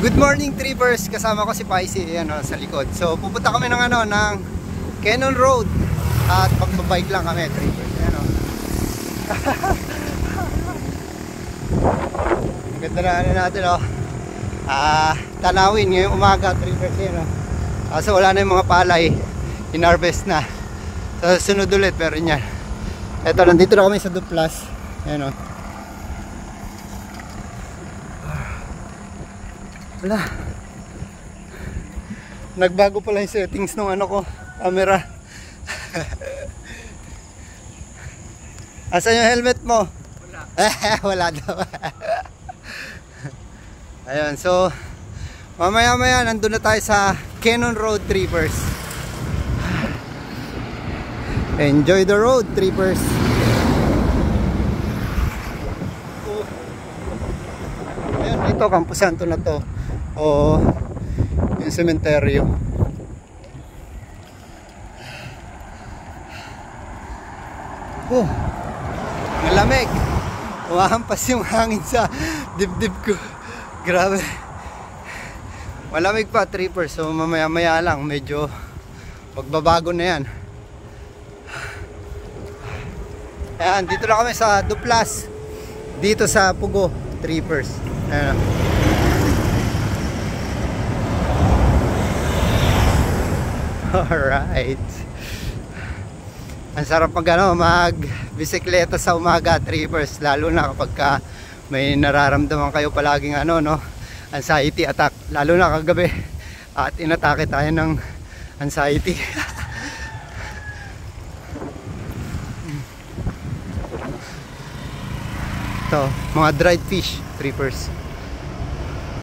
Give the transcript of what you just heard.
Good morning trippers, kasama ko si Paisy sa likod. So pupunta kami ng Cannon Road at magbabike lang kami trippers. Ganda na natin tanawin ngayong umaga trippers so wala na yung mga palay, in-harvest na. So sunod ulit pero yan. Eto, nandito na kami sa Duplas. Wala. Nagbago pala yung settings ng camera. Asan yung helmet mo? Wala. Wala daw. Ayun, so mamaya nandun na tayo sa Cannon Road trippers. Enjoy the road trippers. Ayun, ito Campo Santo na to. O yung sementeryo. Malamig. Umahampas yung hangin sa dibdib ko. Grabe. Malamig pa trippers. So mamaya lang medyo magbabago na yan. Ayan, dito na kami sa Duplas. Dito sa Pugo trippers. Ayan. Alright. Ang sarap mag-bisikleta sa umaga trippers, lalo na kapag may nararamdaman kayo palaging anxiety attack, lalo na kagabi at inatake tayo ng anxiety. Ito, mga dried fish trippers.